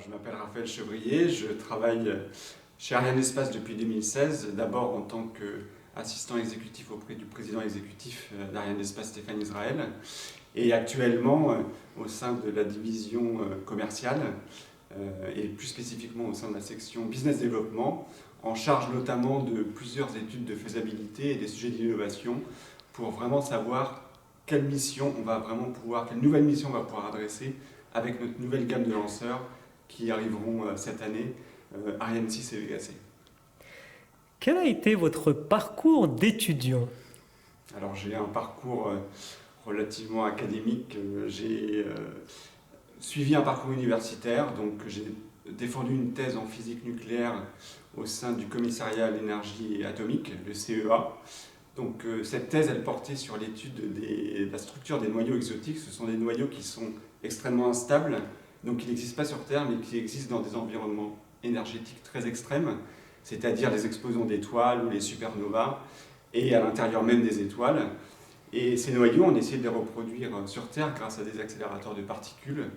Je m'appelle Raphaël Chevrier, je travaille chez Arianespace depuis 2016, d'abord en tant qu'assistant exécutif auprès du président exécutif d'Arianespace, Stéphane Israël, et actuellement au sein de la division commerciale, et plus spécifiquement au sein de la section Business Développement, en charge notamment de plusieurs études de faisabilité et des sujets d'innovation pour vraiment savoir quelle nouvelle mission on va pouvoir adresser avec notre nouvelle gamme de lanceurs qui arriveront cette année, Ariane 6 et Vega C. Quel a été votre parcours d'étudiant? Alors j'ai un parcours relativement académique. J'ai suivi un parcours universitaire, donc j'ai défendu une thèse en physique nucléaire au sein du commissariat à l'énergie atomique, le CEA. Donc cette thèse, elle portait sur l'étude de la structure des noyaux exotiques. Ce sont des noyaux qui sont extrêmement instables, donc qui n'existent pas sur Terre, mais qui existent dans des environnements énergétiques très extrêmes, c'est-à-dire les explosions d'étoiles ou les supernovas, et à l'intérieur même des étoiles. Et ces noyaux, on essayé de les reproduire sur Terre grâce à des accélérateurs de particules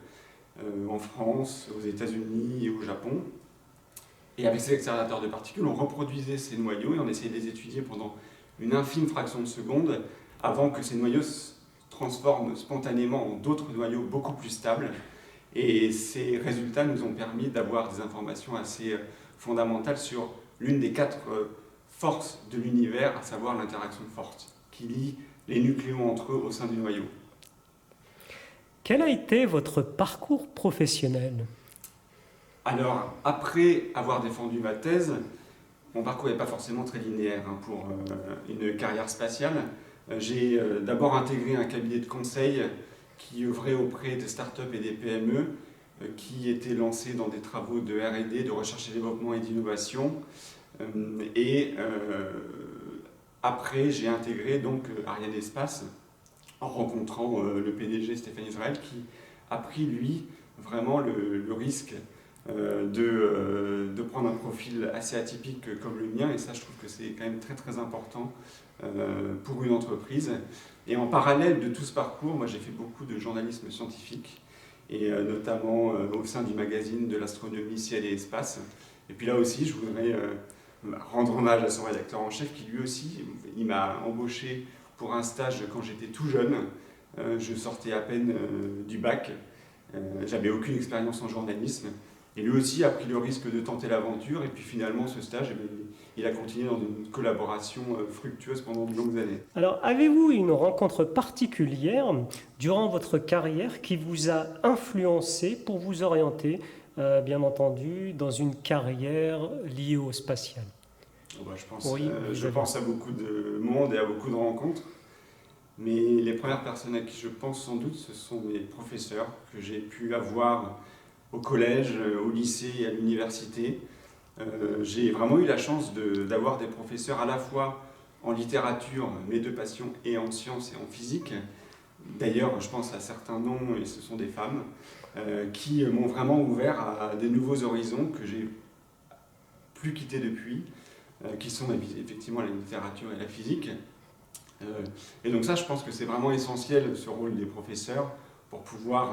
en France, aux États-Unis et au Japon. Et avec ces accélérateurs de particules, on reproduisait ces noyaux et on essayait de les étudier pendant une infime fraction de seconde avant que ces noyaux se transforment spontanément en d'autres noyaux beaucoup plus stables. Et ces résultats nous ont permis d'avoir des informations assez fondamentales sur l'une des 4 forces de l'univers, à savoir l'interaction forte, qui lie les nucléons entre eux au sein du noyau. Quel a été votre parcours professionnel? Alors, après avoir défendu ma thèse, mon parcours n'est pas forcément très linéaire pour une carrière spatiale. J'ai d'abord intégré un cabinet de conseil qui œuvrait auprès des startups et des PME qui étaient lancés dans des travaux de R&D, de recherche et développement et d'innovation. Après, j'ai intégré donc Arianespace en rencontrant le PDG Stéphane Israël qui a pris, lui, vraiment le risque de prendre un profil assez atypique comme le mien, et ça je trouve que c'est quand même très très important pour une entreprise. Et en parallèle de tout ce parcours, moi j'ai fait beaucoup de journalisme scientifique, et notamment au sein du magazine de l'astronomie, ciel et espace. Et puis là aussi je voudrais rendre hommage à son rédacteur en chef qui lui aussi, il m'a embauché pour un stage quand j'étais tout jeune. Je sortais à peine du bac, j'avais aucune expérience en journalisme. Et lui aussi a pris le risque de tenter l'aventure, et puis finalement ce stage, il a continué dans une collaboration fructueuse pendant de longues années. Alors, avez-vous une rencontre particulière durant votre carrière qui vous a influencé pour vous orienter, bien entendu, dans une carrière liée au spatial? Je pense à beaucoup de monde et à beaucoup de rencontres, mais les premières personnes à qui je pense sans doute, ce sont mes professeurs que j'ai pu avoir au collège, au lycée et à l'université. J'ai vraiment eu la chance d'avoir des professeurs à la fois en littérature, mes 2 passions, et en sciences et en physique. D'ailleurs, je pense à certains noms, et ce sont des femmes, qui m'ont vraiment ouvert à des nouveaux horizons que j'ai plus quittés depuis, qui sont effectivement la littérature et la physique. Et donc ça, je pense que c'est vraiment essentiel, ce rôle des professeurs, pour pouvoir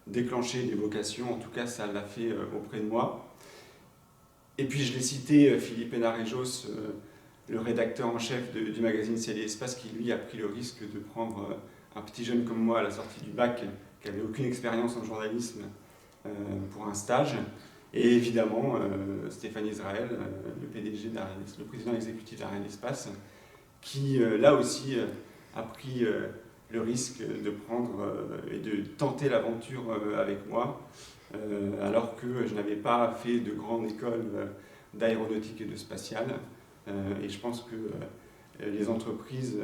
déclencher des vocations. En tout cas, ça l'a fait auprès de moi. Et puis je l'ai cité, Philippe Hénarejos, le rédacteur en chef du magazine Ciel et Espace, qui lui a pris le risque de prendre un petit jeune comme moi à la sortie du bac, qui n'avait aucune expérience en journalisme, pour un stage. Et évidemment, Stéphane Israël, le PDG le président exécutif d'Arianespace, qui là aussi a pris le risque de prendre et de tenter l'aventure avec moi, alors que je n'avais pas fait de grande école d'aéronautique et de spatiale. Et je pense que les entreprises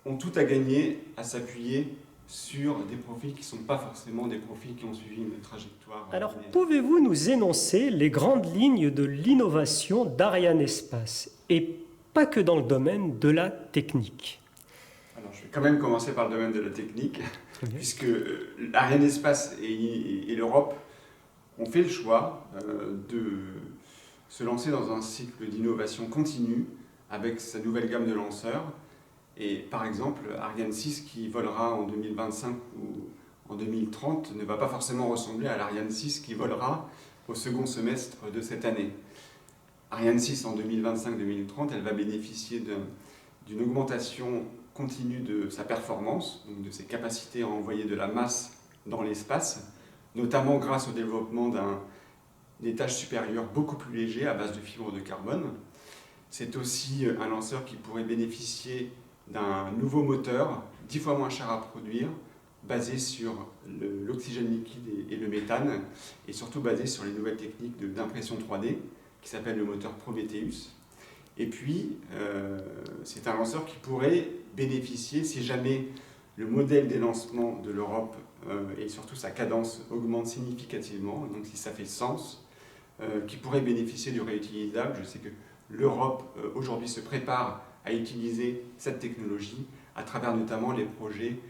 ont tout à gagner à s'appuyer sur des profils qui ne sont pas forcément des profils qui ont suivi une trajectoire. Alors, pouvez-vous nous énoncer les grandes lignes de l'innovation d'Arianespace, et pas que dans le domaine de la technique? Alors, je vais quand même commencer par le domaine de la technique, puisque Arianespace et l'Europe ont fait le choix de se lancer dans un cycle d'innovation continue avec sa nouvelle gamme de lanceurs. Et par exemple, Ariane 6 qui volera en 2025 ou en 2030 ne va pas forcément ressembler à l'Ariane 6 qui volera au second semestre de cette année. Ariane 6 en 2025-2030, elle va bénéficier d'une augmentation continue de sa performance, donc de ses capacités à envoyer de la masse dans l'espace, notamment grâce au développement d'un étage supérieur beaucoup plus léger à base de fibres de carbone. C'est aussi un lanceur qui pourrait bénéficier d'un nouveau moteur 10 fois moins cher à produire, basé sur l'oxygène liquide et le méthane, et surtout basé sur les nouvelles techniques d'impression 3D, qui s'appelle le moteur Prometheus. Et puis, c'est un lanceur qui pourrait bénéficier, si jamais le modèle des lancements de l'Europe et surtout sa cadence augmente significativement, donc si ça fait sens, qui pourrait bénéficier du réutilisable. Je sais que l'Europe aujourd'hui se prépare à utiliser cette technologie à travers notamment les projets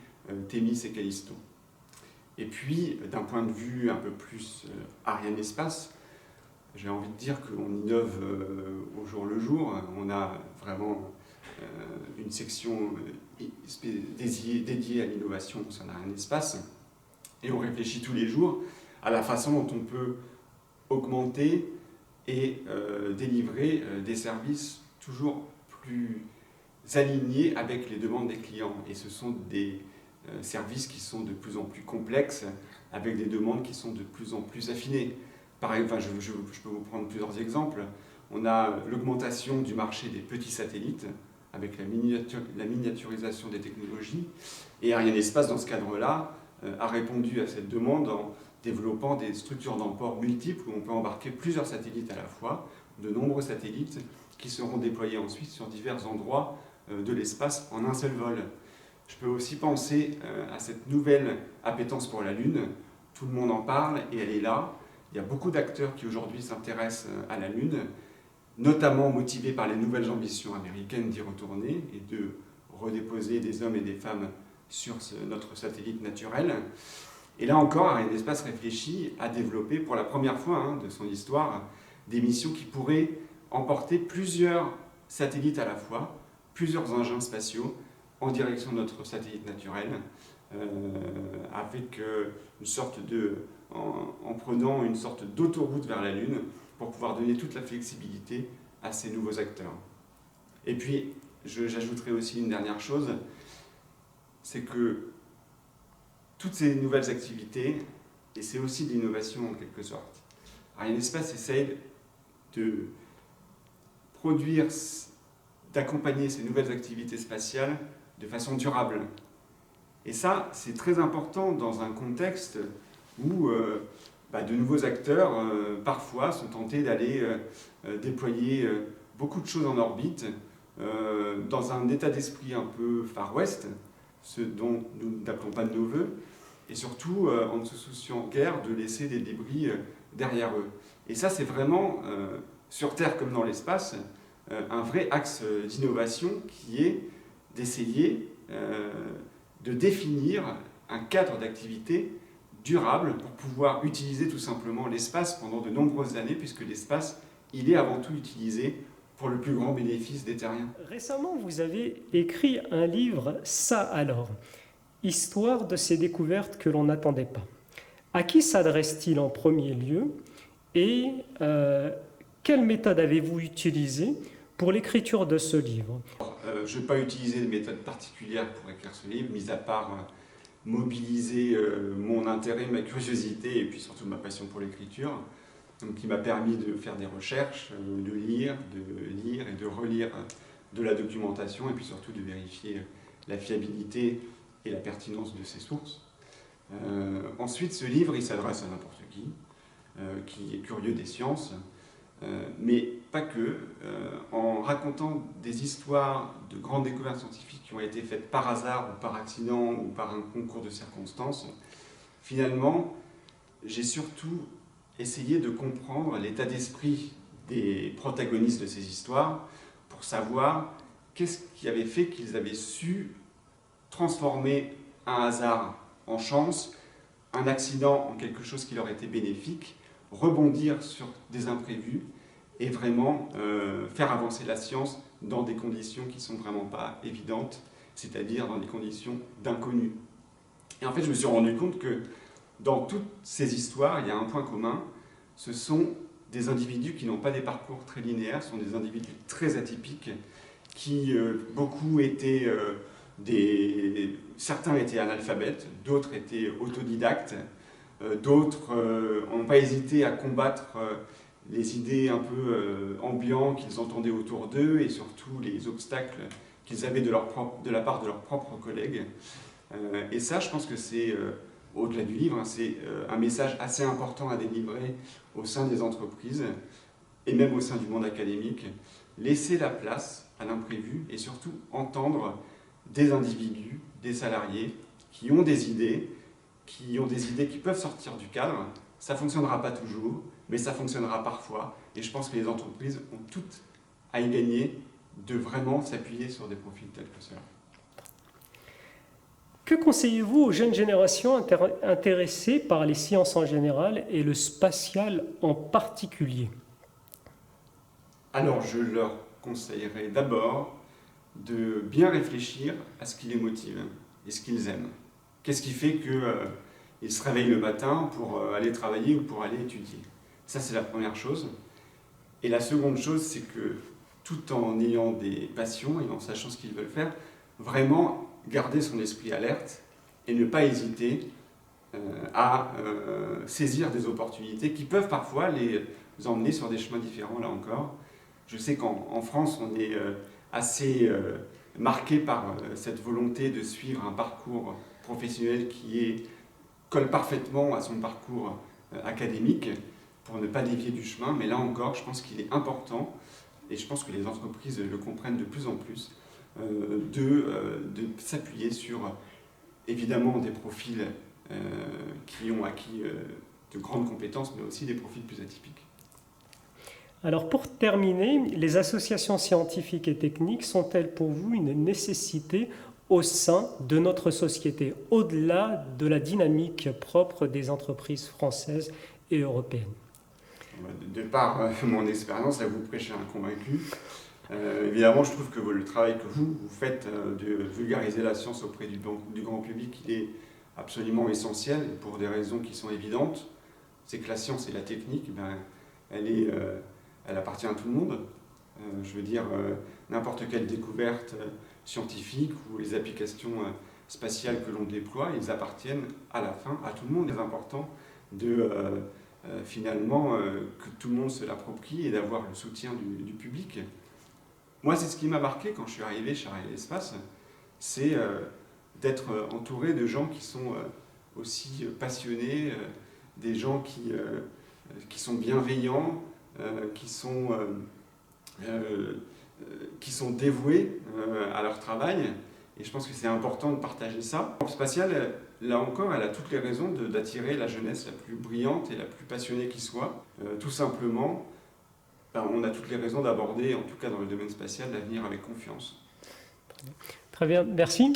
Thémis et Callisto. Et puis, d'un point de vue un peu plus Ariane Espace, j'ai envie de dire qu'on innove au jour le jour. On a vraiment une section dédiée à l'innovation au sein d'Ariane Espace. Et on réfléchit tous les jours à la façon dont on peut augmenter et délivrer des services toujours plus alignés avec les demandes des clients. Et ce sont des services qui sont de plus en plus complexes, avec des demandes qui sont de plus en plus affinées. Par exemple, je peux vous prendre plusieurs exemples. On a l'augmentation du marché des petits satellites, avec la miniaturisation des technologies. Et Ariane Espace, dans ce cadre-là, a répondu à cette demande en développant des structures d'emport multiples où on peut embarquer plusieurs satellites à la fois, de nombreux satellites qui seront déployés ensuite sur divers endroits de l'espace en un seul vol. Je peux aussi penser à cette nouvelle appétence pour la Lune. Tout le monde en parle et elle est là. Il y a beaucoup d'acteurs qui aujourd'hui s'intéressent à la Lune, notamment motivés par les nouvelles ambitions américaines d'y retourner et de redéposer des hommes et des femmes sur notre satellite naturel. Et là encore, Ariane Espace réfléchit à développer pour la première fois de son histoire des missions qui pourraient emporter plusieurs satellites à la fois, plusieurs engins spatiaux en direction de notre satellite naturel, avec une sorte en prenant une sorte d'autoroute vers la Lune pour pouvoir donner toute la flexibilité à ces nouveaux acteurs. Et puis, j'ajouterai aussi une dernière chose, c'est que toutes ces nouvelles activités, et c'est aussi de l'innovation en quelque sorte, Ariane Espace essaye de produire, d'accompagner ces nouvelles activités spatiales de façon durable. Et ça, c'est très important dans un contexte où de nouveaux acteurs, parfois, sont tentés d'aller déployer beaucoup de choses en orbite, dans un état d'esprit un peu Far West, ce dont nous n'appelons pas de nos voeux, et surtout en ne se souciant guère de laisser des débris derrière eux. Et ça, c'est vraiment, sur Terre comme dans l'espace, un vrai axe d'innovation qui est d'essayer de définir un cadre d'activité durable pour pouvoir utiliser tout simplement l'espace pendant de nombreuses années, puisque l'espace, il est avant tout utilisé pour le plus grand bénéfice des terriens. Récemment, vous avez écrit un livre, Ça alors, histoire de ces découvertes que l'on n'attendait pas. À qui s'adresse-t-il en premier lieu et quelle méthode avez-vous utilisée pour l'écriture de ce livre? Je n'ai pas utilisé de méthode particulière pour écrire ce livre, mis à part mobiliser mon intérêt, ma curiosité et puis surtout ma passion pour l'écriture, donc qui m'a permis de faire des recherches, de lire et de relire de la documentation et puis surtout de vérifier la fiabilité et la pertinence de ces sources. Ensuite, ce livre, il s'adresse à n'importe qui est curieux des sciences, mais pas que, en racontant des histoires de grandes découvertes scientifiques qui ont été faites par hasard ou par accident ou par un concours de circonstances. Finalement, j'ai surtout essayé de comprendre l'état d'esprit des protagonistes de ces histoires pour savoir qu'est-ce qui avait fait qu'ils avaient su transformer un hasard en chance, un accident en quelque chose qui leur était bénéfique, rebondir sur des imprévus et vraiment faire avancer la science dans des conditions qui ne sont vraiment pas évidentes, c'est-à-dire dans des conditions d'inconnu. Et en fait, je me suis rendu compte que dans toutes ces histoires, il y a un point commun, ce sont des individus qui n'ont pas des parcours très linéaires, ce sont des individus très atypiques, qui beaucoup étaient certains étaient analphabètes, d'autres étaient autodidactes, d'autres n'ont pas hésité à combattre les idées un peu ambiantes qu'ils entendaient autour d'eux et surtout les obstacles qu'ils avaient de la part de leurs propres collègues. Et ça, je pense que c'est, au-delà du livre, hein, c'est un message assez important à délivrer au sein des entreprises et même au sein du monde académique. Laisser la place à l'imprévu et surtout entendre des individus, des salariés qui ont des idées qui peuvent sortir du cadre. Ça ne fonctionnera pas toujours, mais ça fonctionnera parfois. Et je pense que les entreprises ont toutes à y gagner de vraiment s'appuyer sur des profils tels que cela. Que conseillez-vous aux jeunes générations intéressées par les sciences en général et le spatial en particulier? Alors, je leur conseillerais d'abord de bien réfléchir à ce qui les motive et ce qu'ils aiment. Qu'est-ce qui fait qu'ils se réveillent le matin pour aller travailler ou pour aller étudier? Ça, c'est la première chose. Et la seconde chose, c'est que tout en ayant des passions et en sachant ce qu'ils veulent faire, vraiment garder son esprit alerte et ne pas hésiter à saisir des opportunités qui peuvent parfois les emmener sur des chemins différents, là encore. Je sais qu'en France, on est assez marqué par cette volonté de suivre un parcours professionnel qui colle parfaitement à son parcours académique pour ne pas dévier du chemin. Mais là encore, je pense qu'il est important, et je pense que les entreprises le comprennent de plus en plus, de s'appuyer sur évidemment des profils qui ont acquis de grandes compétences, mais aussi des profils plus atypiques. Alors pour terminer, les associations scientifiques et techniques sont-elles pour vous une nécessité au sein de notre société, au-delà de la dynamique propre des entreprises françaises et européennes? De par mon expérience, là vous prêchez un convaincu. Évidemment, je trouve que le travail que vous faites de vulgariser la science auprès du grand public, il est absolument essentiel pour des raisons qui sont évidentes. C'est que la science et la technique, elle appartient à tout le monde. Je veux dire, n'importe quelle découverte scientifique ou les applications spatiales que l'on déploie, ils appartiennent à la fin à tout le monde. C'est important de finalement que tout le monde se l'approprie et d'avoir le soutien du public. Moi, c'est ce qui m'a marqué quand je suis arrivé chez Ariane Espace, c'est d'être entouré de gens qui sont aussi passionnés, des gens qui sont bienveillants, qui sont dévoués à leur travail. Et je pense que c'est important de partager ça. Le spatial, là encore, elle a toutes les raisons d'attirer la jeunesse la plus brillante et la plus passionnée qui soit. Tout simplement, on a toutes les raisons d'aborder, en tout cas dans le domaine spatial, l'avenir avec confiance. Très bien, merci.